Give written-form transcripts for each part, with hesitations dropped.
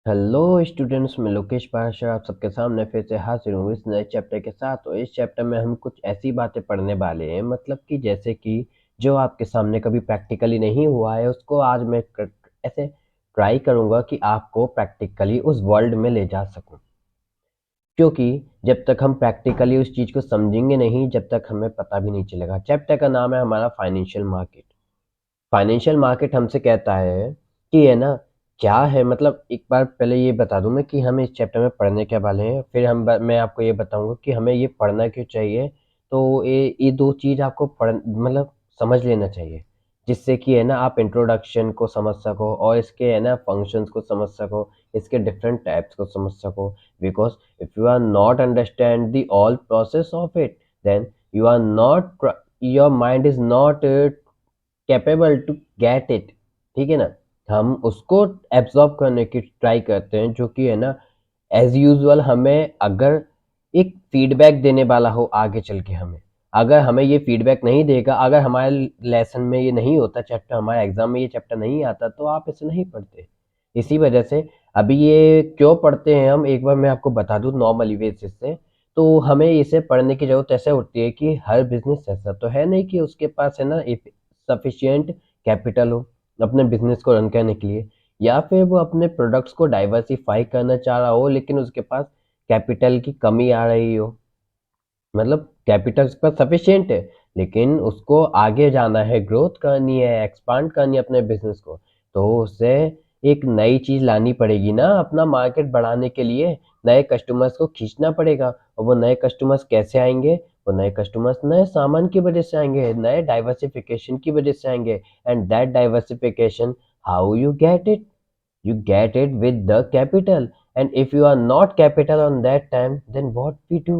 Hello students, मैं लोकेश पाराशर आप सबके सामने फिर से हाजिर हूँ इस नए चैप्टर के साथ। तो इस चैप्टर में हम कुछ ऐसी बातें पढ़ने वाले हैं, मतलब कि जैसे कि जो आपके सामने कभी प्रैक्टिकली नहीं हुआ है उसको आज मैं ऐसे ट्राई करूँगा कि आपको प्रैक्टिकली उस वर्ल्ड में ले जा सकूँ। क्योंकि जब तक हम प्रैक्टिकली उस चीज़ को समझेंगे नहीं, जब तक हमें पता भी नहीं चलेगा। चैप्टर का नाम है हमारा फाइनेंशियल मार्केट। फाइनेंशियल मार्केट हमसे कहता है कि है ना, क्या है, मतलब एक बार पहले ये बता दूं मैं कि हमें इस चैप्टर में पढ़ने क्या वाले हैं, फिर मैं आपको ये बताऊंगा कि हमें ये पढ़ना क्यों चाहिए। तो ये दो चीज़ आपको पढ़ मतलब समझ लेना चाहिए, जिससे कि है ना आप इंट्रोडक्शन को समझ सको और इसके है ना फंक्शंस को समझ सको, इसके डिफरेंट टाइप्स को समझ सको। Because if you are not understand the all process of it, then you are not, your mind is not capable to get it. ठीक है ना, हम उसको एब्जॉर्ब करने की ट्राई करते हैं, जो कि है ना एज यूजुअल हमें अगर एक फीडबैक देने वाला हो आगे चल के, हमें अगर हमें ये फीडबैक नहीं देगा, अगर हमारे लेसन में ये नहीं होता चैप्टर, हमारे एग्जाम में ये चैप्टर नहीं आता, तो आप इसे नहीं पढ़ते। इसी वजह से अभी ये क्यों पढ़ते हैं हम, एक बार मैं आपको बता दूं नॉर्मली बेसिस से। तो हमें इसे पढ़ने की जरूरत ऐसे होती है कि हर बिजनेस ऐसा तो है नहीं कि उसके पास है ना सफिशिएंट कैपिटल हो अपने बिजनेस को रन करने के लिए, या फिर वो अपने प्रोडक्ट्स को डाइवर्सिफाई करना चाह रहा हो लेकिन उसके पास कैपिटल की कमी आ रही हो। मतलब कैपिटल उसके पास सफिशिएंट है लेकिन उसको आगे जाना है, ग्रोथ करनी है, एक्सपांड करनी है अपने बिजनेस को, तो उसे एक नई चीज लानी पड़ेगी ना अपना मार्केट बढ़ाने के लिए। नए कस्टमर्स को खींचना पड़ेगा, और वो नए कस्टमर्स कैसे आएंगे? वो नए कस्टमर्स नए सामान की वजह से आएंगे, नए डाइवर्सिफिकेशन की वजह से आएंगे। And that diversification, how you get it? You get it with the capital. And if you are not capital on that time, then what we do?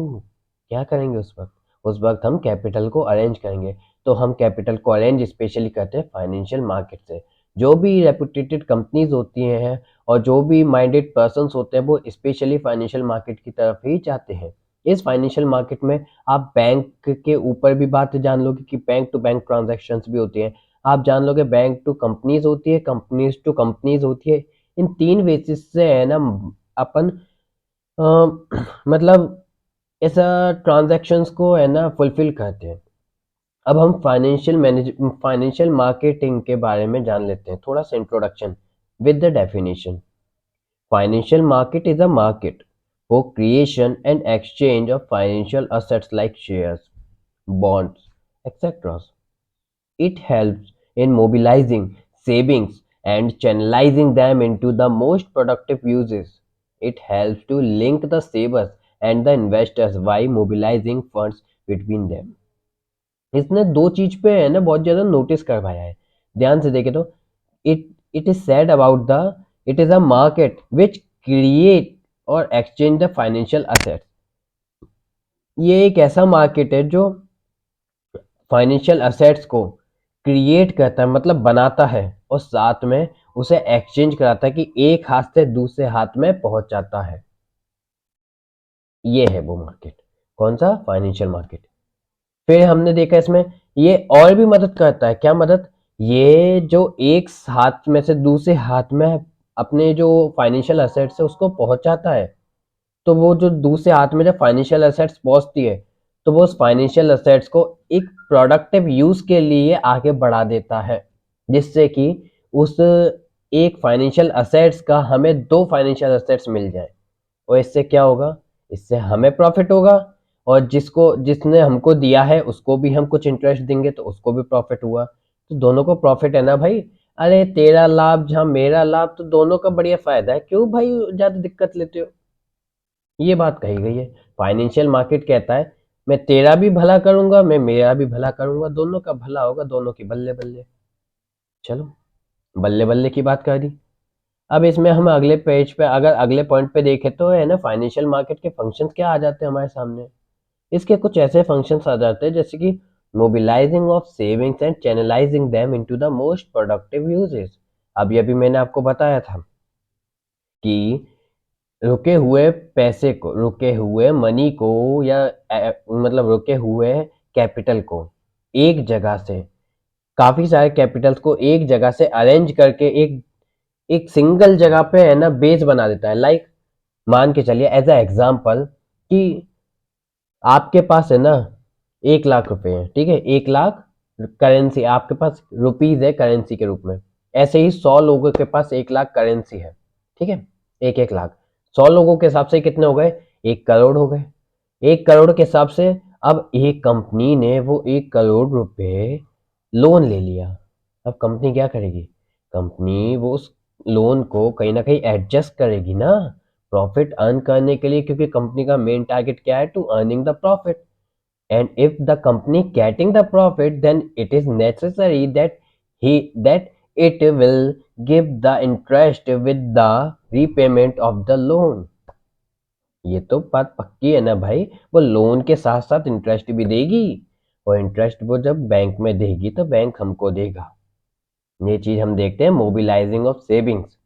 क्या करेंगे उस वक्त? उस वक्त हम कैपिटल को अरेंज करेंगे। तो हम कैपिटल को अरेंज स्पेशली करते हैं फाइनेंशियल मार्केट से। जो भी रेपुटेटेड कंपनीज होती हैं और जो भी माइंडेड पर्सन्स होते हैं, वो स्पेशली फाइनेंशियल मार्केट की तरफ ही जाते हैं। इस फाइनेंशियल मार्केट में आप बैंक के ऊपर भी बात जान लोगे कि बैंक टू बैंक ट्रांजैक्शंस भी होती हैं। आप जान लोगे बैंक टू कंपनीज होती है, कंपनीज टू कंपनीज होती है। इन तीन बेसिस से है ना अपन मतलब ऐसा ट्रांजैक्शंस को है ना फुलफिल करते हैं। अब हम फाइनेंशियल मार्केटिंग के बारे में जान लेते हैं, थोड़ा सा introduction with the definition. Financial market is a market for creation and exchange of financial assets like shares, bonds, etc. It helps in mobilizing savings and channelizing them into the most productive uses. It helps to link the savers and the investors while mobilizing funds between them. इसने दो चीज पे है ना बहुत ज्यादा notice करवाया है। ध्यान से देखे तो it it is said about the, it is a market which create और एक्सचेंज द फाइनेंशियल असेट्स। ये एक ऐसा मार्केट है जो फाइनेंशियल असेट्स को क्रिएट करता है, मतलब बनाता है, और साथ में उसे एक्सचेंज कराता है कि एक हाथ से दूसरे हाथ में पहुंच जाता है। ये है वो मार्केट। कौन सा? Financial market. फिर हमने देखा इसमें ये और भी मदद करता है। क्या मदद? ये जो एक हाथ में से दूसरे हाथ में अपने जो फाइनेंशियल असेट्स है उसको पहुंचाता है, तो वो जो दूसरे हाथ में जब फाइनेंशियल असेट्स पहुंचती है, तो वो उस फाइनेंशियल असेट्स को एक प्रोडक्टिव यूज के लिए आगे बढ़ा देता है, जिससे कि उस एक फाइनेंशियल असेट्स का हमें दो फाइनेंशियल असेट्स मिल जाए। और इससे क्या होगा? इससे हमें प्रॉफिट होगा, और जिसको जिसने हमको दिया है उसको भी हम कुछ इंटरेस्ट देंगे तो उसको भी प्रॉफिट हुआ। तो दोनों को प्रॉफिट है ना भाई। अरे तेरा लाभ जहाँ मेरा लाभ, तो दोनों का बढ़िया फायदा है, क्यों भाई ज्यादा दिक्कत लेते हो? ये बात कही गई है। फाइनेंशियल मार्केट कहता है मैं तेरा भी भला करूंगा, मैं मेरा भी भला करूंगा, दोनों का भला होगा, दोनों की बल्ले बल्ले। चलो, बल्ले बल्ले की बात कर दी। अब इसमें हम अगले पेज पे, अगर अगले पॉइंट पे देखें तो है ना फाइनेंशियल मार्केट के फंक्शंस क्या आ जाते हैं हमारे सामने। इसके कुछ ऐसे फंक्शंस आ जाते हैं जैसे कि mobilising of savings and channelising them into the most productive uses. अभी अभी मैंने आपको बताया था कि रुके हुए पैसे को, रुके हुए मनी को, या मतलब रुके हुए कैपिटल को एक जगह से, काफी सारे कैपिटल्स को एक जगह से अरेंज करके एक एक सिंगल जगह पे है ना बेस बना देता है। लाइक मान के चलिए एज अ एग्जाम्पल कि आपके पास है ना 1 लाख रुपए है, ठीक है, 1 लाख करेंसी आपके पास रुपीज है करेंसी के रूप में। ऐसे ही 100 लोगों के पास 1 लाख करेंसी है, ठीक है, 1 1 लाख। 100 लोगों के हिसाब से कितने हो गए, 1 करोड़ हो गए। 1 करोड़ के हिसाब से अब एक कंपनी ने वो 1 करोड़ रुपए लोन ले लिया। अब कंपनी क्या करेगी, कंपनी वो उस लोन को कहीं ना कहीं एडजस्ट करेगी ना प्रॉफिट अर्न करने के लिए, क्योंकि कंपनी का मेन टारगेट क्या है, to earning the profit. And if the company getting the profit, then it is necessary that it will give the interest with the repayment of the loan। ये तो बात पक्की है ना भाई, वो लोन के साथ साथ इंटरेस्ट भी देगी, और इंटरेस्ट वो जब बैंक में देगी तो बैंक हमको देगा। ये चीज हम देखते हैं mobilising of savings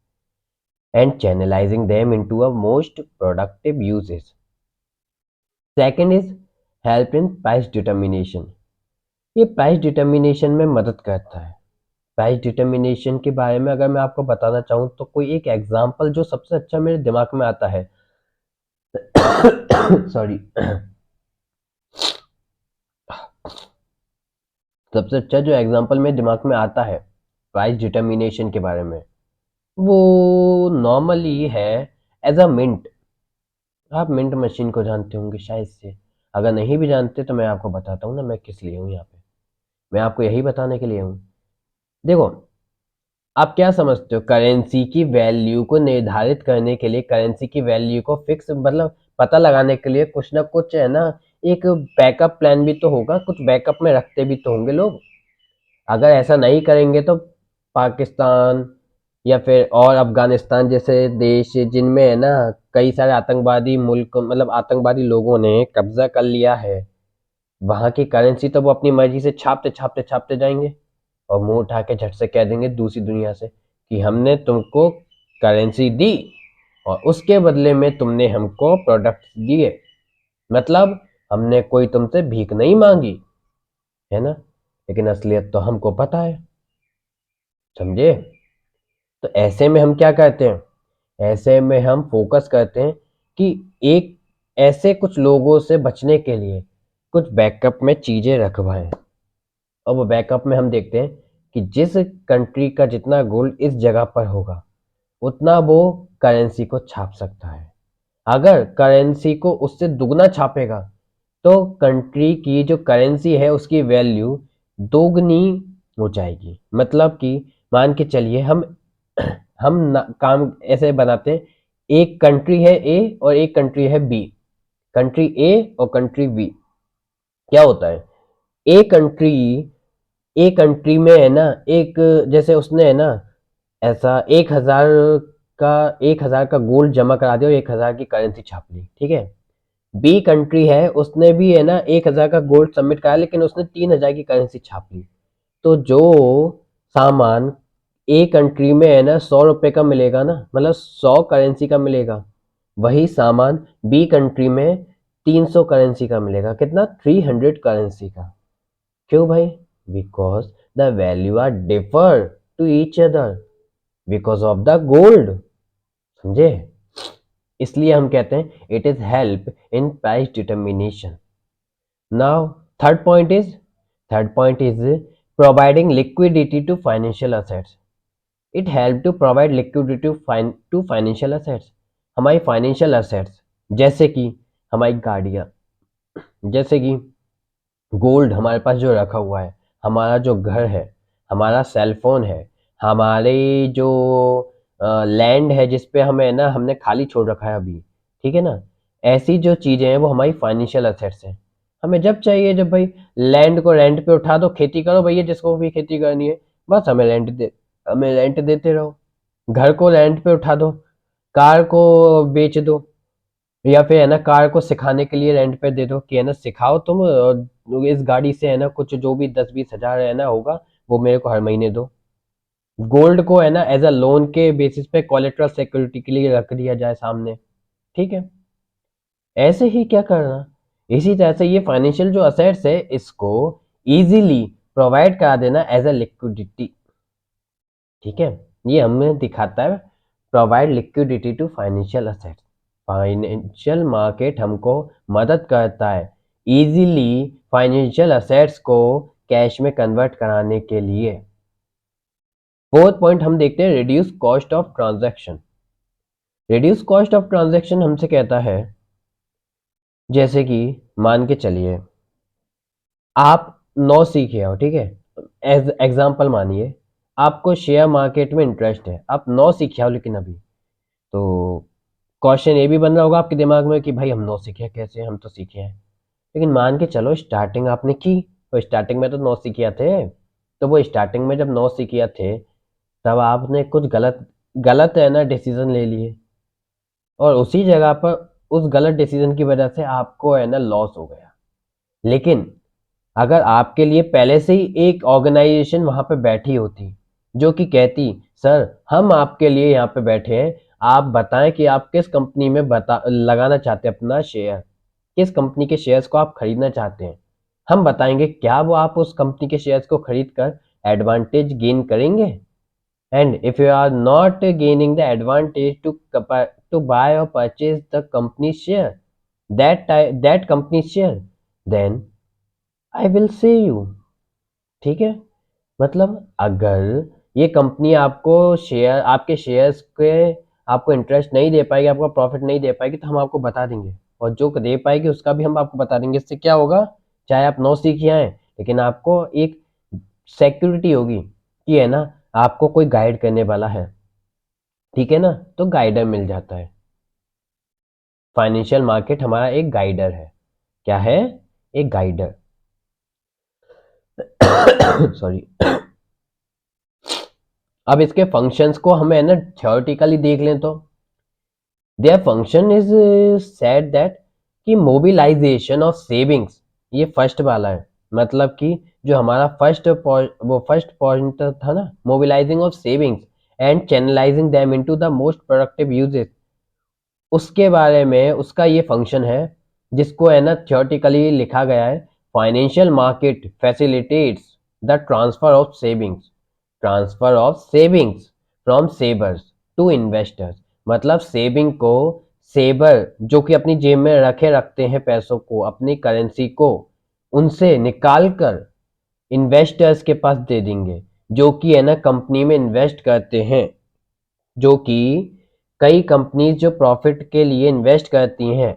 and channelising them into a most productive uses. Second is help in price determination. ये प्राइस डिटर्मिनेशन में मदद करता है। प्राइस डिटर्मिनेशन के बारे में अगर मैं आपको बताना चाहूँ तो कोई एक एग्जांपल जो सबसे अच्छा मेरे दिमाग में आता है सॉरी सबसे अच्छा जो एग्जांपल मेरे दिमाग में आता है प्राइस डिटर्मिनेशन के बारे में, वो नॉर्मली है एज अ मिंट। आप मिंट मशीन को जानते होंगे शायद से, अगर नहीं भी जानते तो मैं आपको बताता हूँ ना मैं किस लिए हूँ यहाँ पे। मैं आपको यही बताने के लिए हूँ। देखो, आप क्या समझते हो, करेंसी की वैल्यू को निर्धारित करने के लिए, करेंसी की वैल्यू को फिक्स मतलब पता लगाने के लिए कुछ ना कुछ है ना एक बैकअप प्लान भी तो होगा, कुछ बैकअप में रखते भी तो होंगे लोग। अगर ऐसा नहीं करेंगे तो पाकिस्तान या फिर और अफगानिस्तान जैसे देश जिनमें है ना कई सारे आतंकवादी मुल्क मतलब आतंकवादी लोगों ने कब्जा कर लिया है, वहां की करेंसी तो वो अपनी मर्जी से छापते छापते छापते जाएंगे, और मुंह उठा के झट से कह देंगे दूसरी दुनिया से कि हमने तुमको करेंसी दी और उसके बदले में तुमने हमको प्रोडक्ट दिए, मतलब हमने कोई तुमसे भीख नहीं मांगी, है ना। लेकिन असलियत तो हमको पता है, समझे। तो ऐसे में हम क्या करते हैं, ऐसे में हम फोकस करते हैं कि एक ऐसे कुछ लोगों से बचने के लिए कुछ बैकअप में चीजें रखवाएं। और वो बैकअप में हम देखते हैं कि जिस कंट्री का जितना गोल्ड इस जगह पर होगा उतना वो करेंसी को छाप सकता है। अगर करेंसी को उससे दुगना छापेगा तो कंट्री की जो करेंसी है उसकी वैल्यू दोगुनी हो जाएगी। मतलब कि मान के चलिए काम ऐसे बनाते हैं, एक कंट्री है ए और एक कंट्री है बी। कंट्री ए और कंट्री बी, क्या होता है, ए कंट्री एक कंट्री में है ना एक, जैसे उसने है ना ऐसा 1,000 का गोल्ड जमा करा दिया और 1,000 की करेंसी छाप ली, ठीक है। बी कंट्री है उसने भी है ना 1,000 का गोल्ड सबमिट करा लेकिन उसने 3,000 की करेंसी छाप ली। तो जो सामान ए कंट्री में है ना 100 रुपए का मिलेगा ना, मतलब 100 करेंसी का मिलेगा, वही सामान बी कंट्री में 300 करेंसी का मिलेगा। कितना, 300 करेंसी का। क्यों भाई, because the value are differ to each other because of the gold, समझे। इसलिए हम कहते हैं it is help in price determination. Now third point is third point is providing liquidity to financial assets. It help to provide liquidity to financial assets. हमारी financial assets जैसे कि हमारी गाड़ियाँ, जैसे कि गोल्ड हमारे पास जो रखा हुआ है, हमारा जो घर है, हमारा सेल फोन है, हमारे जो लैंड है जिस पे हमें ना हमने खाली छोड़ रखा है अभी, ठीक है ना। ऐसी जो चीजें हैं वो हमारी फाइनेंशियल असेट्स हैं। हमें जब चाहिए, जब भाई लैंड को रेंट पे उठा दो, खेती करो भैया, जिसको भी खेती करनी है, बस हमें रेंट देते रहो। घर को रेंट पे उठा दो, कार को बेच दो, या फिर है ना कार को सिखाने के लिए रेंट पे दे दो कि है ना सिखाओ तुम, और इस गाड़ी से है ना कुछ जो भी 10-20 हज़ार है ना होगा वो मेरे को हर महीने दो। गोल्ड को है ना एज अ लोन के बेसिस पे कोलेटरल सिक्योरिटी के लिए रख दिया जाए सामने, ठीक है। ऐसे ही क्या करना, इसी तरह से ये फाइनेंशियल जो असेट्स है इसको इजीली प्रोवाइड करा देना एज अ लिक्विडिटी, ठीक है। ये हमें दिखाता है provide liquidity to financial assets. Financial market हमको मदद करता है इजीली फाइनेंशियल असेट्स को कैश में कन्वर्ट कराने के लिए। फोर्थ पॉइंट हम देखते हैं reduce cost of transaction. Reduce cost of transaction हमसे कहता है जैसे कि मान के चलिए आप 9 सीखे हो, ठीक है, एज एग्जाम्पल मानिए आपको शेयर मार्केट में इंटरेस्ट है, आप 9 सीखे हो लेकिन अभी तो क्वेश्चन ये भी बन रहा होगा आपके दिमाग में कि भाई हम 9 सीखे कैसे, हम तो सीखे हैं। लेकिन मान के चलो स्टार्टिंग आपने की तो स्टार्टिंग में तो 9 सीखिया थे, तो वो स्टार्टिंग में जब 9 सीखिया थे तब आपने कुछ गलत गलत है ना डिसीजन ले लिए और उसी जगह पर उस गलत डिसीजन की वजह से आपको है ना लॉस हो गया। लेकिन अगर आपके लिए पहले से ही एक ऑर्गेनाइजेशन वहां पे बैठी होती जो कि कहती सर हम आपके लिए यहाँ पे बैठे हैं, आप बताएं कि आप किस कंपनी में बता लगाना चाहते हैं अपना शेयर, किस कंपनी के शेयर्स को आप खरीदना चाहते हैं, हम बताएंगे क्या वो आप उस कंपनी के शेयर्स को खरीद कर एडवांटेज गेन करेंगे। And if you are not gaining the advantage to buy और purchase the company share that company share then I will say you. ठीक है, मतलब अगर ये कंपनी आपको शेयर आपके शेयर्स के आपको इंटरेस्ट नहीं दे पाएगी, आपको प्रॉफिट नहीं दे पाएगी तो हम आपको बता देंगे और जो दे पाएगी उसका भी हम आपको बता देंगे। इससे क्या होगा, चाहे आप 9 सीखिए आए लेकिन आपको एक सिक्योरिटी होगी कि है ना आपको कोई गाइड करने वाला है। ठीक है ना, तो गाइडर मिल जाता है। फाइनेंशियल मार्केट हमारा एक गाइडर है। क्या है, एक गाइडर। सॉरी। अब इसके फंक्शंस को हमें ना थ्योरेटिकली देख लें तो their function is said that कि मोबिलाइजेशन ऑफ सेविंग्स, ये फर्स्ट वाला है, मतलब कि जो हमारा फर्स्ट पॉइंट था ना, mobilising of savings and channelising them into the most productive uses, उसके बारे में उसका ये फंक्शन है जिसको है ना थियोरेटिकली लिखा गया है। Financial market facilitates the transfer of savings from savers to investors. मतलब सेविंग को सेवर जो कि अपनी जेब में रखते हैं पैसों को, अपनी करेंसी को, उनसे निकाल कर इन्वेस्टर्स के पास दे देंगे जो कि है ना कंपनी में इन्वेस्ट करते हैं, जो कि कई कंपनीज जो प्रॉफिट के लिए इन्वेस्ट करती हैं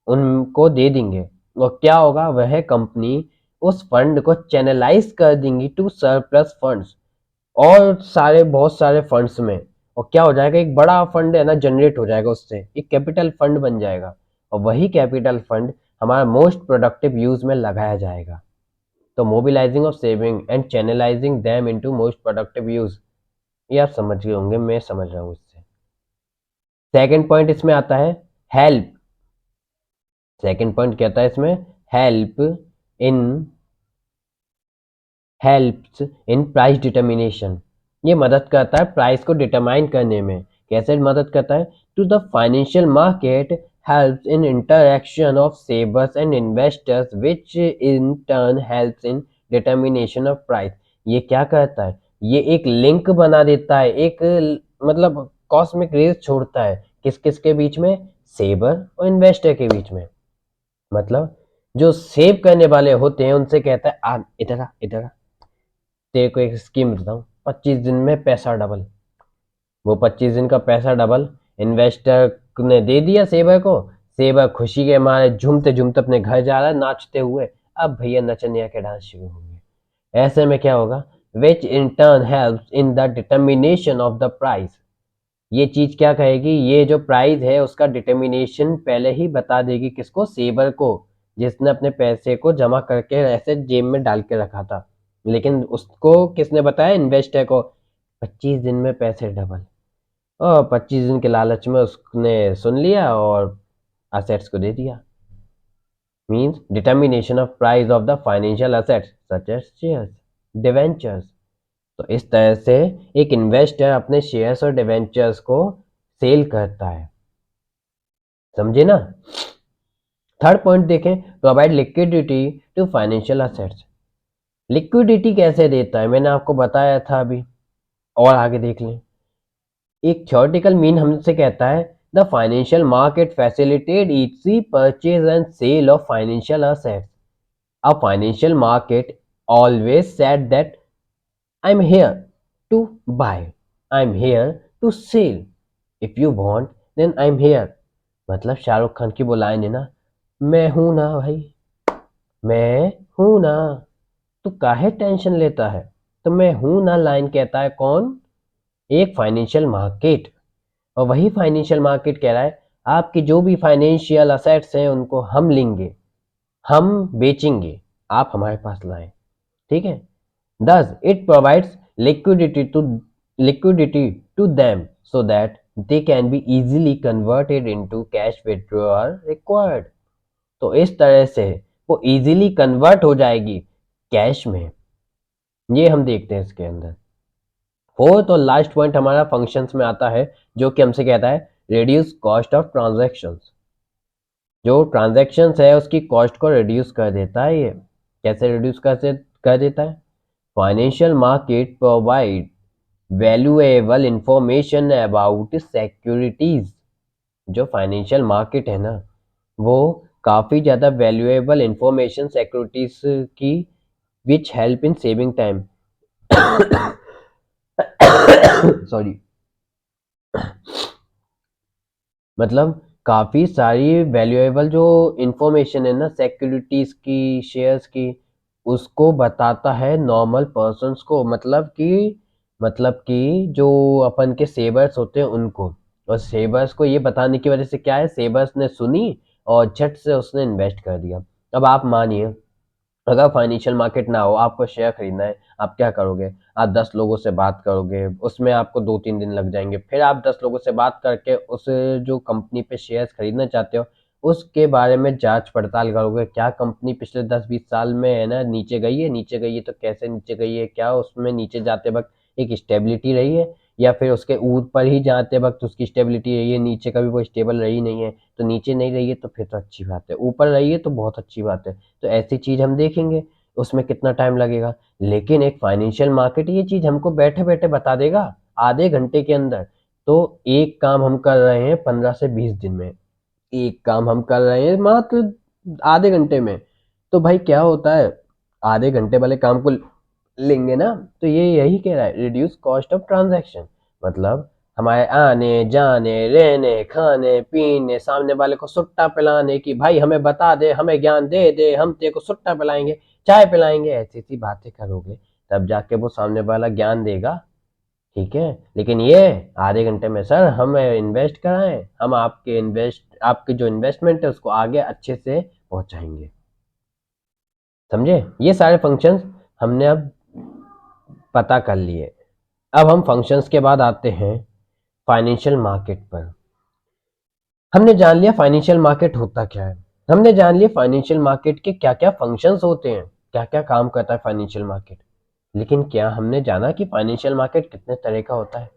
उनको दे देंगे। और क्या होगा, वह कंपनी उस फंड को चैनलाइज कर देंगी टू सरप्लस फंड्स और बहुत सारे फंड्स में। और क्या हो जाएगा, एक बड़ा फंड है ना जनरेट हो जाएगा, उससे एक कैपिटल फंड बन जाएगा और वही कैपिटल फंड हमारा मोस्ट प्रोडक्टिव यूज में लगाया जाएगा। तो mobilising of saving and channelising them into most productive use, ये आप समझ गए होंगे, मैं समझ रहा हूँ इससे। सेकंड पॉइंट इसमें आता है हेल्प। सेकंड पॉइंट कहता है इसमें help in helps in price determination. ये मदद करता है प्राइस को डिटरमाइन करने में। कैसे मदद करता है, to the financial market helps in interaction of savers and investors which in turn helps in determination of price. ये क्या करता है, ये एक लिंक बना देता है, एक मतलब कॉस्मिक रेस छोड़ता है किस किस के बीच में, सेवर और इन्वेस्टर के बीच में। मतलब जो सेव करने वाले होते हैं उनसे कहता है आ इधर आ इधर आ, तेरे को एक स्कीम देता हूँ, 25 दिन में पैसा डबल। वो 25 दिन का पैसा डबल इन्वेस्टर ने दे दिया सेवर को। सेवर खुशी के मारे झूमते झूमते अपने घर जा रहा है नाचते हुए। अब भैया नचनिया के डांस शुरू होंगे। ऐसे में क्या होगा, which in turn helps in the determination of the price. ये चीज क्या कहेगी, ये जो प्राइस है उसका डिटर्मिनेशन पहले ही बता देगी किसको, सेवर को, जिसने अपने पैसे को जमा करके ऐसे जेब में डाल के रखा था। लेकिन उसको किसने बताया, इन्वेस्टर को। 25 दिन में पैसे डबल, और 25 दिन के लालच में उसने सुन लिया और असेट्स को दे दिया। Means determination of price of the financial assets such as shares, debentures. तो इस तरह से एक इन्वेस्टर अपने शेयर्स और डिवेंचर्स को सेल करता है। समझे ना। थर्ड पॉइंट देखें, provide liquidity to financial assets. Liquidity कैसे देता है, मैंने आपको बताया था अभी, और आगे देख लें। एक थ्योरेटिकल मीन हमसे कहता है the financial market facilitate easy purchase and sale of financial assets. A financial market always said that I am here to buy, I am here to sell, if you want then I am here. मतलब शाहरुख खान की वो line है ना, मैं हूं ना भाई, मैं हूं ना, तू काहे टेंशन लेता है. तो मैं हूं ना लाइन कहता है कौन? एक फाइनेंशियल मार्केट. और वही फाइनेंशियल मार्केट कह रहा है आपकी जो भी फाइनेंशियल असेट्स हैं उनको हम लेंगे, हम बेचेंगे, आप हमारे पास लाएं. ठीक है. Thus, it provides liquidity to them so that they can be easily converted into cash withdrawal required. तो इस तरह से वो इजीली कन्वर्ट हो जाएगी कैश में. ये हम देखते हैं इसके अंदर. फोर्थ और लास्ट पॉइंट हमारा फंक्शंस में आता है, जो कि हमसे कहता है रिड्यूस कॉस्ट ऑफ ट्रांजैक्शंस. जो ट्रांजैक्शंस है उसकी कॉस्ट को रिड्यूस कर देता है ये. कैसे रिड्यूस कर देता है? Financial market provide valuable information about securities. जो फाइनेंशियल मार्केट है ना, वो काफ़ी ज़्यादा वैल्यूएबल इंफॉर्मेशन सिक्योरिटीज की which help in saving time. Sorry. मतलब काफ़ी सारी वैल्यूएबल जो इंफॉर्मेशन है ना सिक्योरिटीज की, शेयर्स की, उसको बताता है नॉर्मल पर्सन्स को. मतलब कि जो अपन के सेवर्स होते हैं उनको. और सेवर्स को ये बताने की वजह से क्या है, सेवर्स ने सुनी और झट से उसने इन्वेस्ट कर दिया. अब आप मानिए अगर फाइनेंशियल मार्केट ना हो, आपको शेयर खरीदना है, आप क्या करोगे? आप 10 लोगों से बात करोगे, उसमें आपको 2-3 दिन लग जाएंगे. फिर आप 10 लोगों से बात करके उस जो कंपनी पे शेयर्स खरीदना चाहते हो उसके बारे में जांच पड़ताल करोगे. क्या कंपनी पिछले 10-20 साल में है ना नीचे गई है तो कैसे नीचे गई है, क्या उसमें नीचे जाते वक्त एक स्टेबिलिटी रही है, या फिर उसके ऊपर ही जाते वक्त उसकी स्टेबिलिटी रही है, नीचे कभी वो स्टेबल रही नहीं है. तो नीचे नहीं रही है तो फिर तो अच्छी बात है, ऊपर रही है तो बहुत अच्छी बात है. तो ऐसी चीज़ हम देखेंगे. उसमें कितना टाइम लगेगा. लेकिन एक फाइनेंशियल मार्केट ये चीज़ हमको बैठे बैठे बता देगा आधे घंटे के अंदर. तो एक काम हम कर रहे हैं 15 से 20 दिन में, एक काम हम कर रहे हैं मात्र आधे घंटे में. तो भाई क्या होता है, आधे घंटे वाले काम को लेंगे ना. तो ये यही कह रहा है रिड्यूस कॉस्ट ऑफ ट्रांजैक्शन. मतलब हमारे आने जाने रहने खाने पीने, सामने वाले को सुट्टा पिलाने की, भाई हमें बता दे, हमें ज्ञान दे दे, हम तेरे को सुट्टा पिलाएंगे, चाय पिलाएंगे, ऐसी ऐसी बातें करोगे तब जाके वो सामने वाला ज्ञान देगा. ठीक है. लेकिन ये आधे घंटे में सर हमें इन्वेस्ट कराएं, हम आपकी जो इन्वेस्टमेंट है उसको आगे अच्छे से पहुंचाएंगे. समझे? ये सारे फंक्शंस हमने अब पता कर लिए. अब हम फंक्शंस के बाद आते हैं फाइनेंशियल मार्केट पर. हमने जान लिया फाइनेंशियल मार्केट होता क्या है, हमने जान लिया फाइनेंशियल मार्केट के क्या क्या फंक्शंस होते हैं, क्या क्या काम करता है फाइनेंशियल मार्केट. लेकिन क्या हमने जाना कि फाइनेंशियल मार्केट कितने तरह का होता है?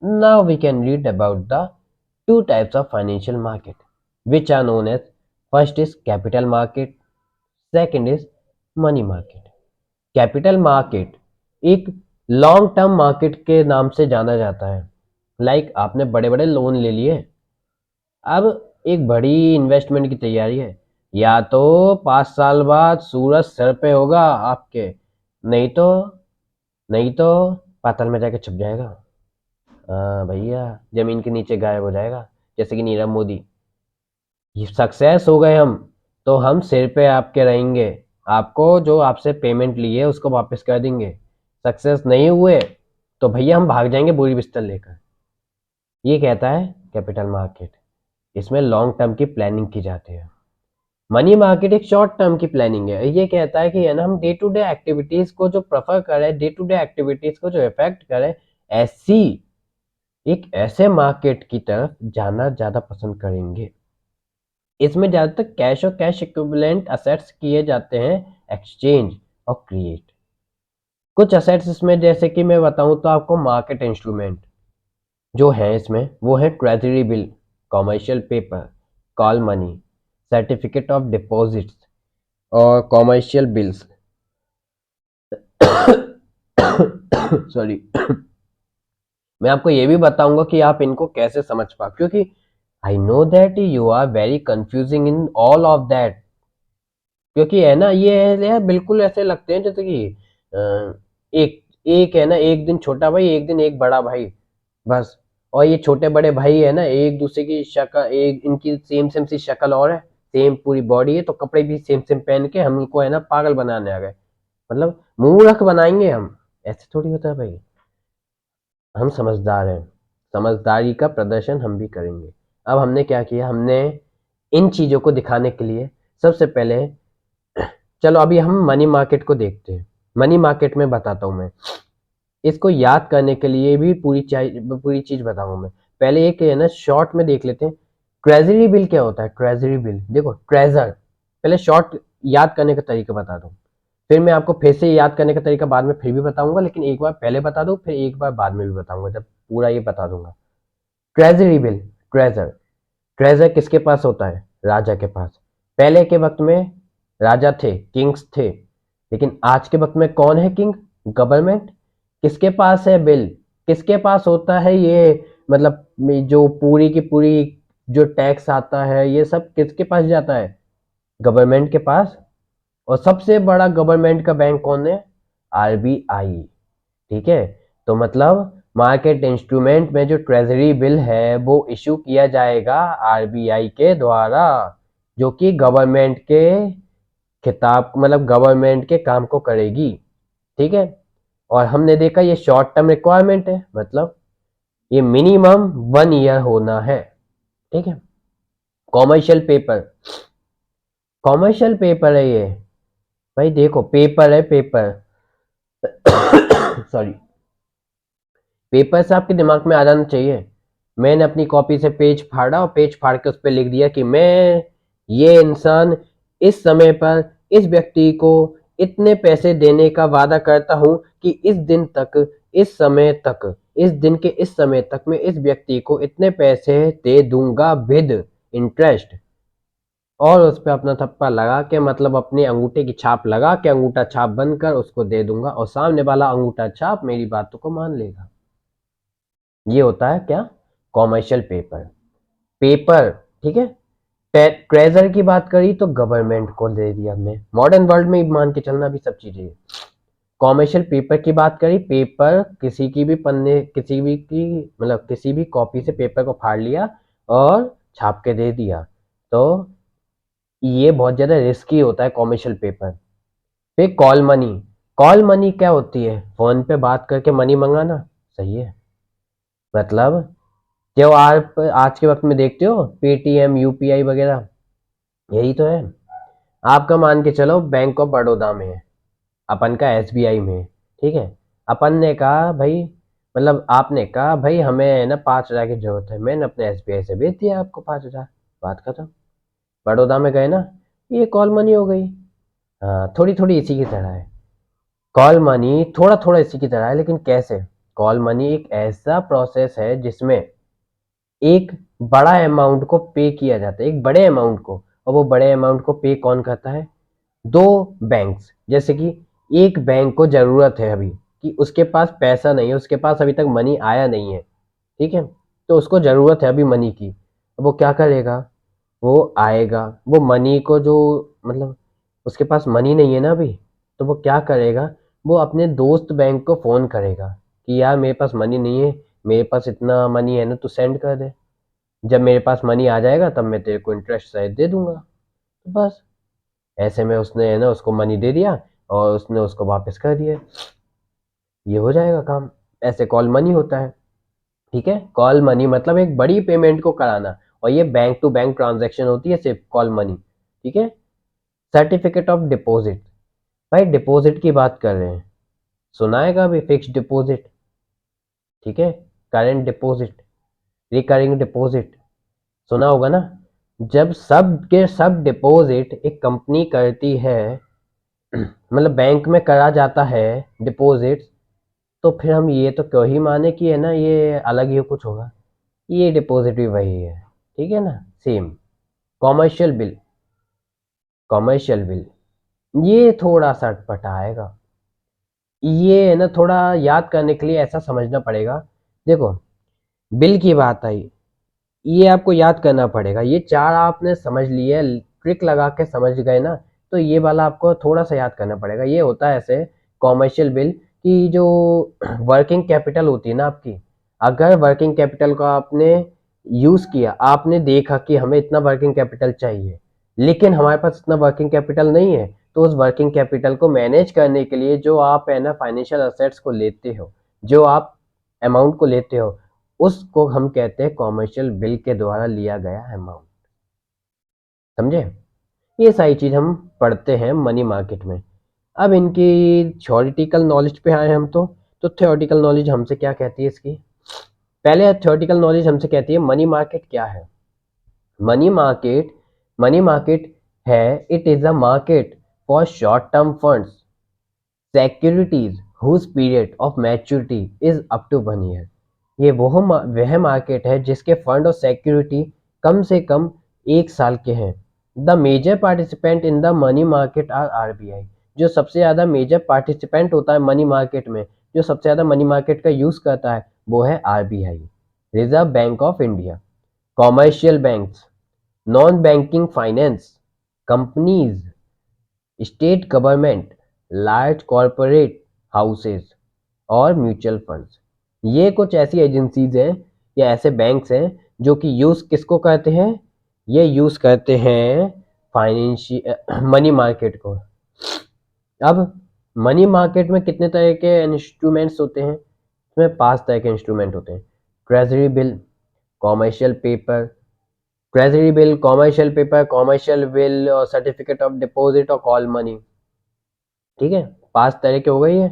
Now we can read about the two types of financial market which are known as, first is capital market, second is money market. Capital market एक लॉन्ग टर्म मार्केट के नाम से जाना जाता है. आपने बड़े बड़े लोन ले लिए, अब एक बड़ी इन्वेस्टमेंट की तैयारी है, या तो 5 साल बाद सूरज सर पे होगा आपके, नहीं तो नहीं तो पाताल में जाके छुप जाएगा. हाँ भैया, जमीन के नीचे गायब हो जाएगा, जैसे कि नीरव मोदी. ये सक्सेस हो गए हम तो हम सिर पे आपके रहेंगे, आपको जो आपसे पेमेंट ली है उसको वापस कर देंगे. सक्सेस नहीं हुए तो भैया हम भाग जाएंगे बोरी बिस्तर लेकर. ये कहता है कैपिटल मार्केट. इसमें लॉन्ग टर्म की प्लानिंग की जाती है. मनी मार्केट एक शॉर्ट टर्म की प्लानिंग है. ये कहता है कि है ना हम डे टू डे एक्टिविटीज को जो प्रेफर करें, डे टू डे एक्टिविटीज को जो इफेक्ट करें, ऐसी एक ऐसे मार्केट की तरफ जाना ज़्यादा पसंद करेंगे. इसमें ज़्यादातर कैश और कैश इक्विवेलेंट असेट्स किए जाते हैं एक्सचेंज और क्रिएट. कुछ असेट्स इसमें जैसे कि मैं बताऊं तो आपको मार्केट इंस्ट्रूमेंट जो है इसमें वो है treasury bill, commercial paper, call money, certificate of deposits और कॉमर्शियल बिल्स. सॉरी. मैं आपको ये भी बताऊंगा कि आप इनको कैसे समझ पाओ, क्योंकि I know that you are very confusing in all of that. क्योंकि है ना ये है यार, बिल्कुल ऐसे लगते हैं जैसे कि एक एक है ना, एक दिन छोटा भाई एक दिन एक बड़ा भाई, बस। और ये छोटे बड़े भाई है ना, एक दूसरे की शक्ल, एक इनकी सेम सेम सी शक्ल और है, सेम पूरी बॉडी है, तो कपड़े भी सेम सेम पहन के हम उनको है ना पागल बनाने आ गए, मतलब मूर्ख बनाएंगे हम। ऐसे थोड़ी होता है भाई, हम समझदार हैं, समझदारी का प्रदर्शन हम भी करेंगे। अब हमने क्या किया, हमने इन चीजों को दिखाने के लिए सबसे पहले, चलो अभी हम मनी मार्केट को देखते हैं। मनी मार्केट में बताता हूँ मैं, इसको याद करने के लिए भी पूरी चीज बताऊंगा मैं। पहले एक है ना शॉर्ट में देख लेते हैं, ट्रेजरी बिल क्या होता है। ट्रेजरी बिल देखो, ट्रेजर, पहले शॉर्ट याद करने का तरीका बता दूं, फिर मैं आपको फिर से याद करने का तरीका बाद में फिर भी बताऊंगा, लेकिन एक बार पहले बता दूं फिर एक बार बाद में भी बताऊंगा, जब पूरा ये बता दूंगा। ट्रेजरी बिल, ट्रेजर, ट्रेजर किसके पास होता है, राजा के पास। पहले के वक्त में राजा थे, किंग्स थे, लेकिन आज के वक्त में कौन है किंग, गवर्नमेंट। किसके पास है बिल, किसके पास होता है ये, मतलब जो पूरी की पूरी जो टैक्स आता है ये सब किसके पास जाता है, गवर्नमेंट के पास। और सबसे बड़ा गवर्नमेंट का बैंक कौन है, आरबीआई। ठीक है, तो मतलब मार्केट इंस्ट्रूमेंट में जो ट्रेजरी बिल है वो इशू किया जाएगा आरबीआई के द्वारा, जो कि गवर्नमेंट के खिताब, मतलब गवर्नमेंट के काम को करेगी। ठीक है, और हमने देखा ये शॉर्ट टर्म रिक्वायरमेंट है, मतलब ये मिनिमम 1 ईयर होना है। ठीक है, कॉमर्शियल पेपर, कॉमर्शियल पेपर है ये, भाई देखो पेपर है पेपर, सॉरी, पेपर से आपके दिमाग में आ जाना चाहिए। मैंने अपनी कॉपी से पेज फाड़ा और पेज फाड़ के उस पर लिख दिया कि मैं ये इंसान इस समय पर इस व्यक्ति को इतने पैसे देने का वादा करता हूं कि इस दिन तक, इस समय तक, इस दिन के इस समय तक मैं इस व्यक्ति को इतने पैसे दे दूंगा विद इंटरेस्ट। और उस पर अपना थप्पा लगा के, मतलब अपने अंगूठे की छाप लगा के अंगूठा छाप बनकर उसको दे दूंगा, और सामने वाला अंगूठा छाप मेरी बातों को मान लेगा। ये होता है क्या, कॉमर्शियल पेपर, पेपर। ठीक है, ट्रेजर की बात करी तो गवर्नमेंट को दे दिया हमने, मॉडर्न वर्ल्ड में मान के चलना भी सब चीजें। कॉमर्शियल पेपर की बात करी, पेपर किसी की भी पन्ने, किसी भी की, मतलब किसी भी कॉपी से पेपर को फाड़ लिया और छाप के दे दिया, तो ये बहुत ज्यादा रिस्की होता है कॉमर्शियल पेपर। फिर कॉल मनी, कॉल मनी क्या होती है, फोन पे बात करके मनी मंगाना, सही है। मतलब जो आप आज के वक्त में देखते हो पेटीएम यूपीआई वगैरह, यही तो है। आपका मान के चलो बैंक ऑफ बड़ौदा में है, अपन का एसबीआई में है। ठीक है, अपन ने कहा भाई, मतलब आपने कहा भाई हमें है ना 5,000 की जरूरत है, मैंने अपने एसबीआई से भेज दिया आपको 5,000, बात खत्म। बड़ौदा में गए ना, ये कॉल मनी हो गई। हाँ, थोड़ी थोड़ी इसी की तरह है कॉल मनी, थोड़ा थोड़ा इसी की तरह है, लेकिन कैसे। कॉल मनी एक ऐसा प्रोसेस है जिसमें एक बड़ा अमाउंट को पे किया जाता है, एक बड़े अमाउंट को, और वो बड़े अमाउंट को पे कौन करता है, दो बैंक्स। जैसे कि एक बैंक को जरूरत है अभी कि उसके पास पैसा नहीं है, उसके पास अभी तक मनी आया नहीं है। ठीक है, तो उसको जरूरत है अभी मनी की, अब वो क्या करेगा, वो आएगा, वो मनी को जो, मतलब उसके पास मनी नहीं है ना अभी, तो वो क्या करेगा, वो अपने दोस्त बैंक को फोन करेगा कि यार मेरे पास मनी नहीं है, मेरे पास इतना मनी है ना, तू सेंड कर दे, जब मेरे पास मनी आ जाएगा तब मैं तेरे को इंटरेस्ट सहित दे दूंगा। तो बस ऐसे में उसने है ना उसको मनी दे दिया और उसने उसको वापस कर दिया, ये हो जाएगा काम। ऐसे कॉल मनी होता है। ठीक है, कॉल मनी मतलब एक बड़ी पेमेंट को कराना, और ये बैंक टू बैंक ट्रांजैक्शन होती है सिर्फ कॉल मनी। ठीक है, सर्टिफिकेट ऑफ डिपॉजिट, भाई डिपॉजिट की बात कर रहे हैं, सुना है कभी फिक्स्ड डिपॉजिट। ठीक है, करेंट डिपॉजिट, रिकरिंग डिपॉजिट, सुना होगा ना। जब सब के सब डिपॉजिट एक कंपनी करती है, मतलब बैंक में करा जाता है डिपॉजिट, तो फिर हम ये तो क्यों ही माने कि है ना ये अलग ही कुछ होगा, ये डिपॉजिट भी वही है। ठीक है ना, same. Commercial bill, commercial bill, ये थोड़ा सा अटपटा आएगा, ये है ना थोड़ा याद करने के लिए ऐसा समझना पड़ेगा देखो, बिल की बात आई, ये आपको याद करना पड़ेगा। ये चार आपने समझ लिए, ट्रिक लगा के समझ गए ना, तो ये वाला आपको थोड़ा सा याद करना पड़ेगा। ये होता है ऐसे कॉमर्शियल बिल की जो वर्किंग कैपिटल होती है ना आपकी, अगर वर्किंग कैपिटल को आपने यूज किया, आपने देखा कि हमें इतना वर्किंग कैपिटल चाहिए, लेकिन हमारे पास इतना वर्किंग कैपिटल नहीं है, तो उस वर्किंग कैपिटल को मैनेज करने के लिए जो आप है ना फाइनेंशियल असेट्स को लेते हो, जो आप अमाउंट को लेते हो, उसको हम कहते हैं कॉमर्शियल बिल के द्वारा लिया गया अमाउंट। समझे? ये सारी चीज हम पढ़ते हैं मनी मार्केट में। अब इनकी थ्योरेटिकल नॉलेज पे आए हम तो थ्योरेटिकल नॉलेज हमसे क्या कहती है इसकी? पहले थ्योरेटिकल नॉलेज हमसे कहती है मनी मार्केट क्या है। मनी मार्केट, मनी मार्केट है, it is a market for short term funds, securities whose period of maturity is up to 1 year. ये वह मार्केट है जिसके फंड और सिक्योरिटी कम से कम 1 साल के हैं। The major participant in the money market are RBI. जो सबसे ज़्यादा मेजर पार्टिसिपेंट होता है मनी मार्केट में, जो सबसे ज़्यादा मनी मार्केट का यूज़ करता है, वो है RBI, reserve bank of India. Commercial banks, non banking finance companies, state government, large corporate houses और म्यूचुअल फंड्स, ये कुछ ऐसी एजेंसीज हैं या ऐसे बैंक्स हैं जो कि यूज़ किसको करते हैं? ये यूज़ करते हैं फाइनेंशियल मनी मार्केट को। अब मनी मार्केट में कितने तरह के इंस्ट्रूमेंट्स होते हैं? इसमें 5 तरह के इंस्ट्रूमेंट होते हैं। Treasury bill, commercial paper, treasury bill, commercial paper, commercial bill और सर्टिफिकेट ऑफ डिपॉजिट और कॉल मनी। ठीक है, 5 तरह के हो गए ये।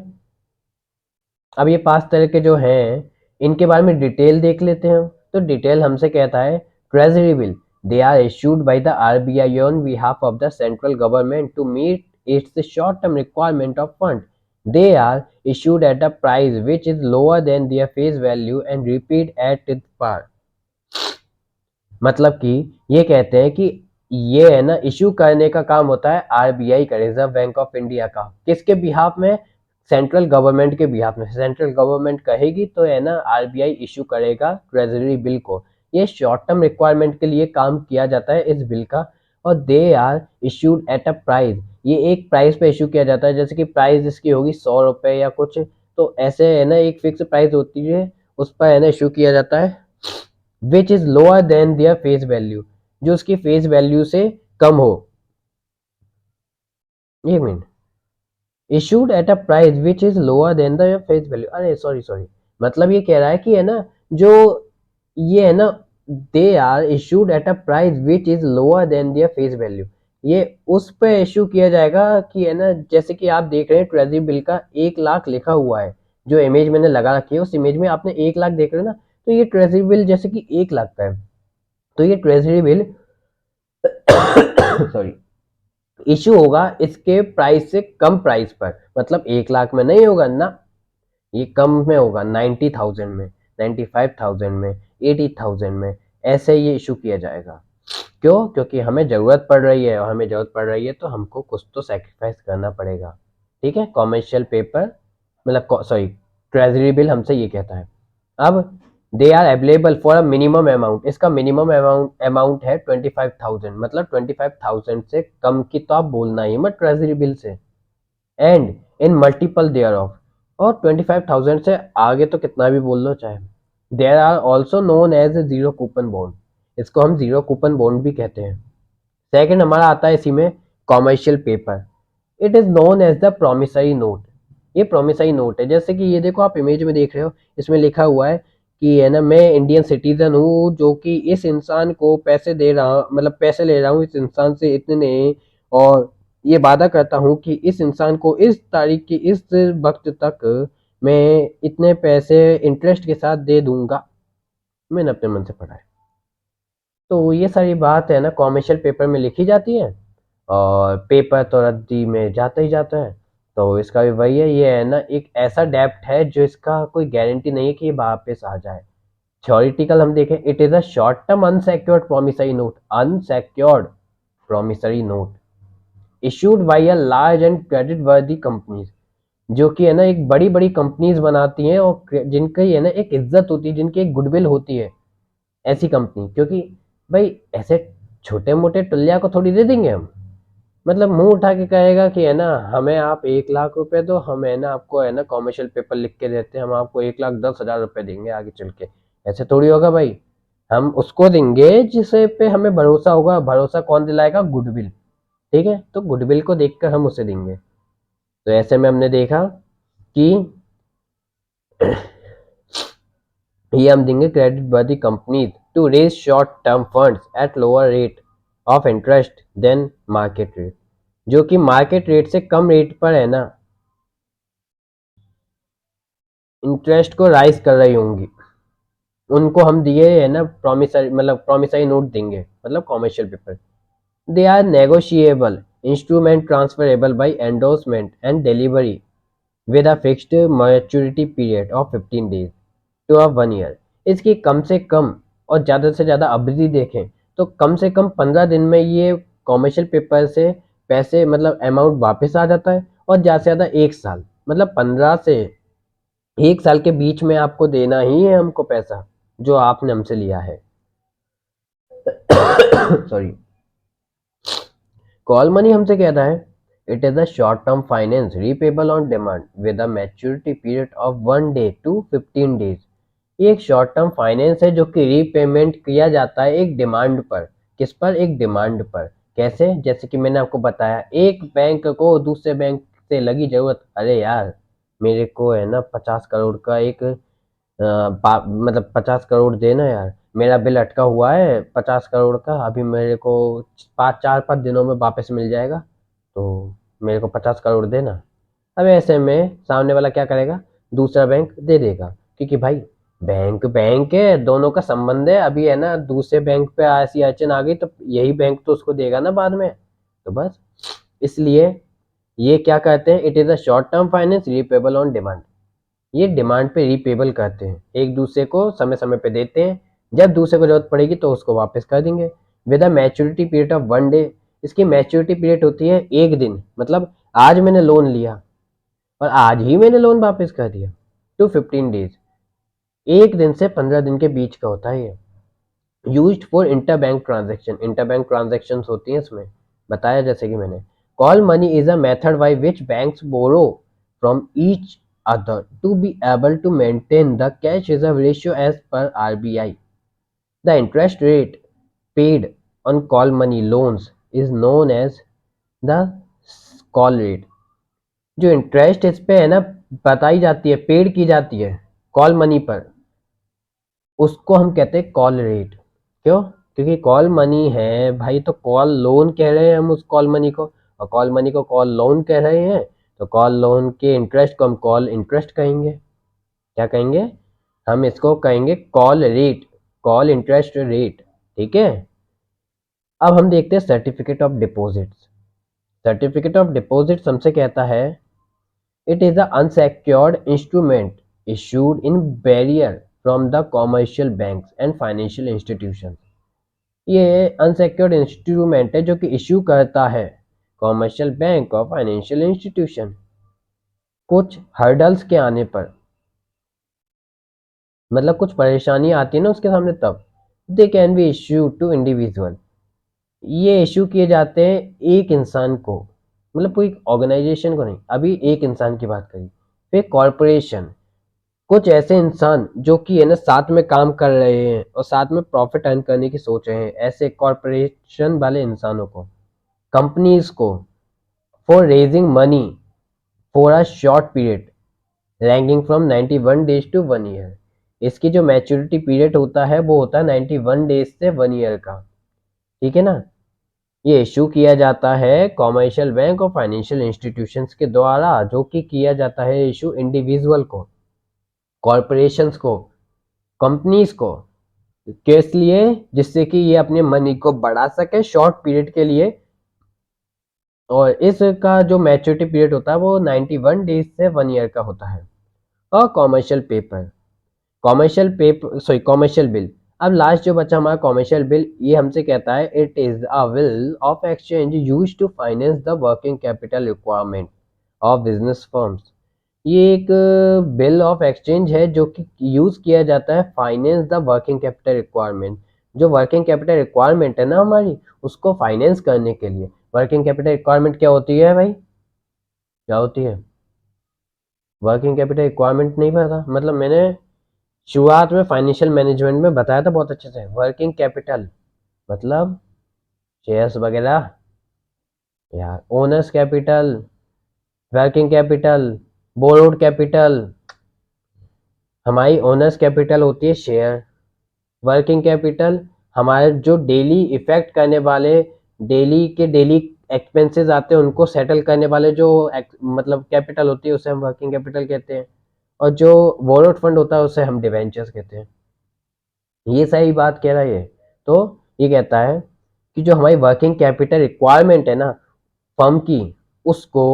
अब ये 5 तरह के जो हैं, इनके बारे में डिटेल देख लेते हैं। तो डिटेल हमसे कहता है treasury bill, they are issued by the RBI on behalf of the central government to meet its short term requirement of fund. They are issued at a price which is lower than their face value and repaid at its par। मतलब कि ये कहते हैं कि ये है ना issue करने का काम होता है आरबीआई का, रिजर्व बैंक ऑफ इंडिया का। किसके बिहाफ में? सेंट्रल गवर्नमेंट के बिहाफ में। सेंट्रल गवर्नमेंट कहेगी तो है ना आरबीआई इशू करेगा ट्रेजरी बिल को। ये शॉर्ट टर्म रिक्वायरमेंट के लिए काम किया जाता है इस बिल का। और they are issued at a price, ये एक प्राइस पे इशू किया जाता है। जैसे कि प्राइस इसकी होगी 100 रुपये या कुछ, तो ऐसे है ना एक फिक्स प्राइस होती है, उस पर है ना इशू किया जाता है। विच is lower than their face value, जो उसकी फेस वैल्यू से कम हो। एक minute, issued at a price which is lower then the face value, अरे सॉरी सॉरी, मतलब ये कह रहा है कि है ना जो ये है ना they are issued at a price which is lower than their face value, ये उस पे इशू किया जाएगा कि है ना, जैसे कि आप देख रहे हैं ट्रेजरी बिल का 1 लाख लिखा हुआ है, जो इमेज मैंने लगा रखी है उस इमेज में आपने 1 लाख देख रहे हो ना, तो ये ट्रेजरी बिल जैसे कि 1 लाख का है, तो ये ट्रेजरी बिल सॉरी इशू होगा इसके प्राइस से कम प्राइस पर। मतलब 1 लाख में नहीं होगा ना, ये कम में होगा, 90,000 में, 95,000 में, 80,000 में, ऐसे ये इशू किया जाएगा। क्यों? क्योंकि हमें ज़रूरत पड़ रही है, और हमें ज़रूरत पड़ रही है तो हमको कुछ तो सेक्रीफाइस करना पड़ेगा। ठीक है, कॉमर्शियल पेपर मतलब सॉरी ट्रेजरी बिल हमसे ये कहता है। अब they are available for a minimum amount, इसका मिनिमम अमाउंट है 25,000, मतलब 25,000 से कम की तो आप बोलना ही मत ट्रेजरी बिल से। And in multiple thereof, और 25,000 से आगे तो कितना भी बोल लो चाहे। There are also known as a zero coupon bond, इसको हम जीरो कूपन बॉन्ड भी कहते हैं। सेकंड हमारा आता है इसी में commercial paper, it is known as the promissory note. ये प्रोमिसरी नोट है, जैसे कि ये देखो आप इमेज में देख रहे हो, इसमें लिखा हुआ है कि है ना मैं इंडियन सिटीजन हूँ जो कि इस इंसान को पैसे दे रहा, मतलब पैसे ले रहा हूँ इस इंसान से इतने, और ये वादा करता हूँ कि इस इंसान को इस तारीख की इस वक्त तक मैं इतने पैसे इंटरेस्ट के साथ दे दूंगा। मैंने अपने मन से पढ़ा है। तो ये सारी बात है ना कॉमर्शियल पेपर में लिखी जाती है, और पेपर तो रद्दी में जाता ही जाता है। तो इसका भी वही है, ये है ना एक ऐसा डेप्ट है जो इसका कोई गारंटी नहीं है कि ये वापस आ जाए। थ्योरेटिकल हम देखें, it is a short term unsecured promissory note, unsecured promissory note issued by a large and credit वर्दी कंपनीज। जो कि है ना एक बड़ी बड़ी कंपनीज बनाती हैं और जिनकी है ना एक इज्जत होती है, जिनकी एक गुडविल होती है, ऐसी कंपनी। क्योंकि भाई ऐसे छोटे मोटे टुल्लिया को थोड़ी दे देंगे हम। मतलब मुंह उठा के कहेगा कि है ना हमें आप 1 लाख रुपए दो, हम है ना आपको है ना कॉमर्शियल पेपर लिख के देते हैं, हम आपको 1,10,000 रुपए देंगे आगे चल के। ऐसे थोड़ी होगा भाई। हम उसको देंगे जिसे पे हमें भरोसा होगा। भरोसा कौन दिलाएगा? गुडविल। ठीक है, तो गुडविल को देखकर हम उसे देंगे। तो ऐसे में हमने देखा कि ये हम देंगे credit by the companies to raise short term funds at lower rate of interest than market rate, जो कि मार्केट रेट से कम रेट पर है ना इंटरेस्ट को राइज कर रही होंगी। उनको हम दिए है ना प्रॉमिसरी, मतलब प्रॉमिसरी नोट देंगे, मतलब commercial paper. They are negotiable instrument transferable by endorsement and delivery with a fixed maturity period of 15 days to a 1 year. इसकी कम से कम और ज़्यादा से ज़्यादा अवधि देखें तो कम से कम 15 दिन में ये कॉमर्शियल पेपर से पैसे, मतलब अमाउंट वापस आ जाता है। और ज़्यादा से ज़्यादा 1 साल, मतलब 15 से 1 साल के बीच में आपको देना ही है हमको पैसा जो आपने हमसे लिया है। सॉरी। कॉल मनी हमसे कहता है it is a short term finance repayable on demand with a maturity period of 1 day to 15 days. ये एक शॉर्ट टर्म फाइनेंस है जो कि रीपेमेंट किया जाता है एक डिमांड पर। किस पर? एक डिमांड पर। कैसे? जैसे कि मैंने आपको बताया, एक बैंक को दूसरे बैंक से लगी जरूरत, अरे यार मेरे को है ना 50 करोड़ का एक मतलब 50 करोड़ देना यार, मेरा बिल अटका हुआ है 50 करोड़ का, अभी मेरे को 4-5 दिनों में वापस मिल जाएगा, तो मेरे को 50 करोड़ देना। अब ऐसे में सामने वाला क्या करेगा? दूसरा बैंक दे देगा, क्योंकि भाई बैंक बैंक है, दोनों का संबंध है। अभी है ना दूसरे बैंक पे ऐसी अड़चन आ गई तो यही बैंक तो उसको देगा ना बाद में। तो बस इसलिए ये क्या कहते हैं, it is a short term finance repayable on demand. ये डिमांड पे रीपेबल करते हैं, एक दूसरे को समय समय पे देते हैं, जब दूसरे को जरूरत पड़ेगी तो उसको वापस कर देंगे with a maturity period of 1 day. इसकी मैच्योरिटी पीरियड होती है 1 दिन, मतलब आज मैंने लोन लिया और आज ही मैंने लोन वापस कर दिया, टू 15 डेज। 1 दिन से 15 दिन के बीच का होता है ये। Used for inter bank transaction, inter bank transaction होती हैं इसमें, बताया जैसे कि मैंने। Call money is a method by which banks borrow from each other to be able to maintain the cash reserve ratio as per RBI. The interest rate paid on call money loans is known as the call rate. जो interest इस पे है ना बताई जाती है, paid की जाती है कॉल मनी पर, उसको हम कहते हैं कॉल रेट। क्यों? क्योंकि कॉल मनी है भाई, तो कॉल लोन कह रहे हैं हम उस कॉल मनी को, और कॉल मनी को कॉल लोन कह रहे हैं, तो कॉल लोन के इंटरेस्ट को हम कॉल इंटरेस्ट कहेंगे। क्या कहेंगे? हम इसको कहेंगे call rate, call interest rate. ठीक है। अब हम देखते हैं certificate of deposits. Certificate of deposits हमसे कहता है it is an unsecured instrument issued in barrier from the commercial banks and financial institutions। ये अनसेक्योर्ड इंस्ट्रूमेंट है जो कि इश्यू करता है कॉमर्शियल बैंक और फाइनेंशियल इंस्टीट्यूशन कुछ हर्डल्स के आने पर, मतलब कुछ परेशानी आती है ना उसके सामने, तब they can be issue to individual. ये इश्यू किए जाते हैं एक इंसान को, मतलब कोई ऑर्गेनाइजेशन को नहीं, अभी एक इंसान की बात करी। फिर कॉरपोरेशन, कुछ ऐसे इंसान जो कि है ना साथ में काम कर रहे हैं और साथ में प्रॉफिट अर्न करने की सोच रहे हैं, ऐसे कॉरपोरेशन वाले इंसानों को। कंपनीज को, for raising money for a short period ranking from 91 days to 1 year. इसकी जो मैच्योरिटी पीरियड होता है वो होता है 91 डेज से 1 ईयर का। ठीक है ना। ये इशू किया जाता है कॉमर्शियल बैंक और फाइनेंशियल इंस्टीट्यूशंस के द्वारा, जो कि किया जाता है इशू इंडिविजुअल को, कॉरपोरेशंस को, कंपनीज को, किस लिए? जिससे कि ये अपने मनी को बढ़ा सके शॉर्ट पीरियड के लिए। और इसका जो मैच्योरिटी पीरियड होता है वो 91 डेज से 1 ईयर का होता है। और कॉमर्शियल पेपर, कॉमर्शियल बिल। अब लास्ट जो बचा हमारा कॉमर्शियल बिल, ये हमसे कहता है it is a bill of exchange use to finance the working capital requirement of business firms. ये एक बिल ऑफ एक्सचेंज है जो कि यूज किया जाता है finance the working capital requirement. जो वर्किंग कैपिटल रिक्वायरमेंट है ना हमारी, उसको फाइनेंस करने के लिए। वर्किंग कैपिटल रिक्वायरमेंट क्या होती है भाई, क्या होती है? वर्किंग कैपिटल रिक्वायरमेंट नहीं पता? मतलब मैंने शुरुआत में फाइनेंशियल मैनेजमेंट में बताया था बहुत अच्छे से। वर्किंग कैपिटल मतलब शेयर्स वगैरह यार, owners capital, working capital, borrowed capital. हमारी ओनर्स कैपिटल होती है शेयर। वर्किंग कैपिटल हमारे जो डेली इफेक्ट करने वाले, डेली एक्सपेंसेस आते हैं उनको सेटल करने वाले जो मतलब कैपिटल होती है उसे हम वर्किंग कैपिटल कहते हैं। और जो बोरोड फंड होता है उसे हम डिवेंचर्स कहते हैं। ये सही बात कह रहा है ये। तो ये कहता है कि जो हमारी वर्किंग कैपिटल रिक्वायरमेंट है ना फर्म की, उसको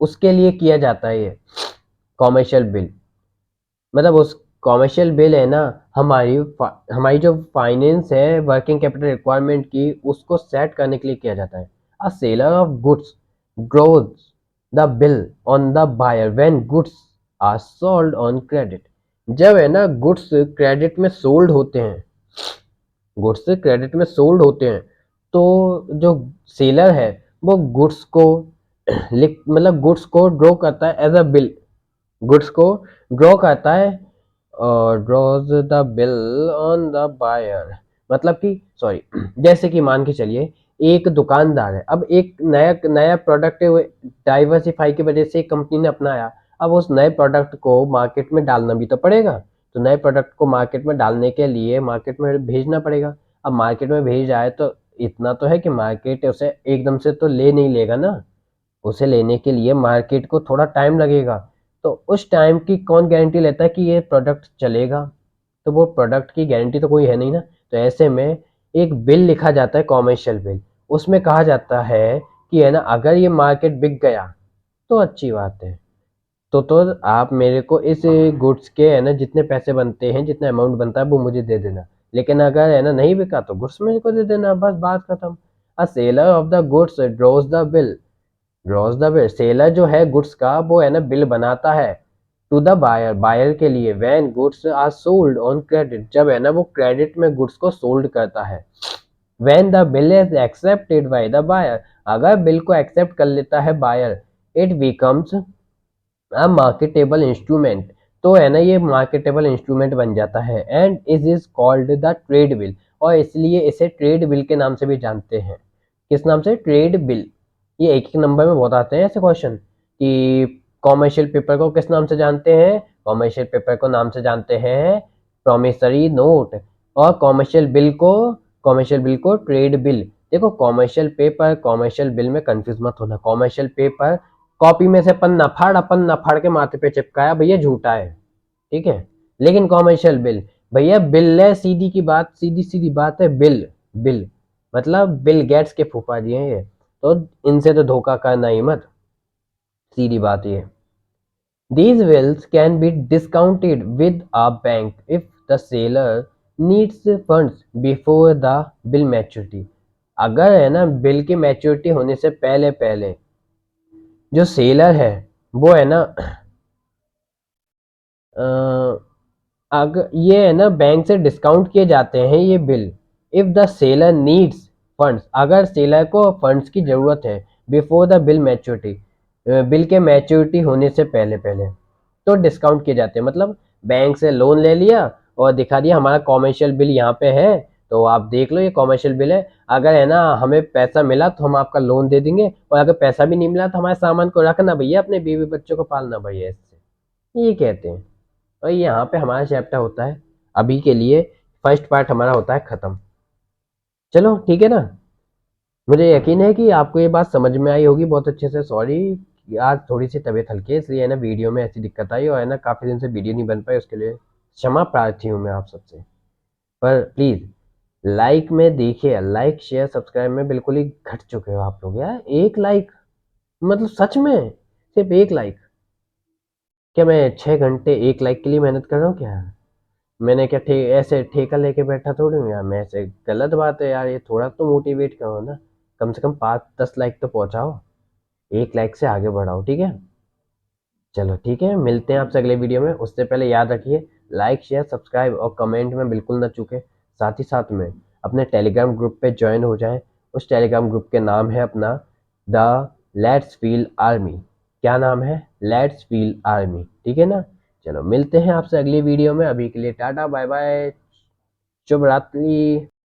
उसके लिए किया जाता है ये कॉमर्शियल बिल। मतलब उस कॉमर्शियल बिल है ना, हमारी जो फाइनेंस है वर्किंग कैपिटल रिक्वायरमेंट की, उसको सेट करने के लिए किया जाता है। A seller of goods draws the bill on the buyer when goods are sold on credit. जब है ना गुड्स क्रेडिट में सोल्ड होते हैं, गुड्स क्रेडिट में सोल्ड होते हैं, तो जो सेलर है वो गुड्स को लिख मतलब गुड्स को ड्रॉ करता है एज अ बिल। गुड्स को ड्रॉ करता है और draws the bill on the buyer. मतलब कि सॉरी जैसे कि मान के चलिए एक दुकानदार है, अब एक नया नया प्रोडक्ट डाइवर्सिफाई की वजह से एक कंपनी ने अपनाया। अब उस नए प्रोडक्ट को मार्केट में डालना भी तो पड़ेगा। तो नए प्रोडक्ट को मार्केट में डालने के लिए मार्केट में भेजना पड़ेगा। अब मार्केट में भेज जाए तो इतना तो है कि मार्केट उसे एकदम से तो ले नहीं लेगा ना। उसे लेने के लिए मार्केट को थोड़ा टाइम लगेगा। तो उस टाइम की कौन गारंटी लेता है कि ये प्रोडक्ट चलेगा? तो वो प्रोडक्ट की गारंटी तो कोई है नहीं ना। तो ऐसे में एक बिल लिखा जाता है कॉमर्शियल बिल। उसमें कहा जाता है कि है ना अगर ये मार्केट बिक गया तो अच्छी बात है। तो आप मेरे को इस गुड्स के है ना जितने पैसे बनते हैं, जितना अमाउंट बनता है वो मुझे दे देना। लेकिन अगर है ना नहीं बिका तो गुड्स मेरे को दे देना, बस बात खत्म। अ seller of the goods drawers the bill. Drawers the bill, seller जो है गुड्स का वो है ना बिल बनाता है टू द बायर, बायर के लिए। When goods are sold on credit, जब है ना वो क्रेडिट में गुड्स को सोल्ड करता है। When the bill is accepted by the buyer, अगर बिल को एक्सेप्ट कर लेता है buyer, it becomes a marketable instrument. तो है ना ये मार्केटेबल इंस्ट्रूमेंट बन जाता है and is called the trade bill. और इसलिए इसे ट्रेड बिल के नाम से भी जानते हैं। किस नाम से? Trade bill. ये एक एक नंबर में बहुत आते हैं ऐसे क्वेश्चन कि कॉमर्शियल पेपर को किस नाम से जानते हैं? कॉमर्शियल पेपर को नाम से जानते हैं प्रोमिसरी नोट। और कॉमर्शियल बिल को ट्रेड बिल। देखो कॉमर्शियल पेपर कॉमर्शियल बिल में कंफ्यूज मत होना। कॉमर्शियल पेपर कॉपी में से पन्ना फाड़ के माथे पे चिपकाया भैया झूठा है, ठीक है। लेकिन कॉमर्शियल बिल, भैया बिल है, सीधी की बात, सीधी सीधी बात है। बिल बिल मतलब बिल गेट्स के फूफा जी हैं ये। तो इनसे तो धोखा करना ही मत, सीधी बात ये। These bills can be discounted with a bank if the seller needs funds before the bill maturity। अगर है ना बिल की मैच्योरिटी होने से पहले पहले जो सेलर है वो है ना अगर ये है ना बैंक से डिस्काउंट किए जाते हैं ये bill. If the seller needs funds, अगर सेलर को फंड्स की जरूरत है before the bill maturity, bill के मैच्योरिटी होने से पहले पहले, तो डिस्काउंट किए जाते हैं। मतलब बैंक से लोन ले लिया और दिखा दिया हमारा कॉमर्शियल बिल यहाँ पे है, तो आप देख लो ये कॉमर्शियल बिल है। अगर है ना हमें पैसा मिला तो हम आपका लोन दे देंगे, और अगर पैसा भी नहीं मिला तो हमारे सामान को रखना भैया, अपने बीवी बच्चों को पालना भैया, इससे ये कहते हैं। और यहाँ पे हमारा चैप्टर होता है अभी के लिए, फर्स्ट पार्ट हमारा होता है खत्म। चलो ठीक है ना। मुझे यकीन है कि आपको ये बात समझ में आई होगी बहुत अच्छे से। सॉरी आज थोड़ी सी तबीयत हल्की है, इसलिए है ना वीडियो में ऐसी दिक्कत आई, और है ना काफ़ी दिन से वीडियो नहीं बन पाई, उसके लिए क्षमा प्रार्थी हूँ मैं आप सबसे। पर प्लीज़ लाइक में देखिए, लाइक शेयर सब्सक्राइब में बिल्कुल ही घट चुके हो आप लोग यार। एक लाइक, मतलब सच में सिर्फ एक लाइक? क्या मैं 6 घंटे एक लाइक के लिए मेहनत कर रहा हूँ क्या? मैंने क्या ऐसे ठेका लेके बैठा थोड़ी हूँ यार मैं, ऐसे गलत बात है यार। ये थोड़ा तो मोटिवेट करो ना, कम से कम 5-10 लाइक तो पहुंचाओ, 1 लाइक से आगे बढ़ाओ, ठीक है। चलो ठीक है, मिलते हैं आपसे अगले वीडियो में। उससे पहले याद रखिए, लाइक शेयर सब्सक्राइब और कमेंट में बिल्कुल ना चूकें। साथ ही साथ में अपने टेलीग्राम ग्रुप पे ज्वाइन हो जाएं। उस टेलीग्राम ग्रुप के नाम है अपना द लेट्स फील आर्मी। क्या नाम है? लेट्स फील आर्मी, ठीक है ना। चलो मिलते हैं आपसे अगली वीडियो में। अभी के लिए टाटा बाय बाय, शुभ रात्रि।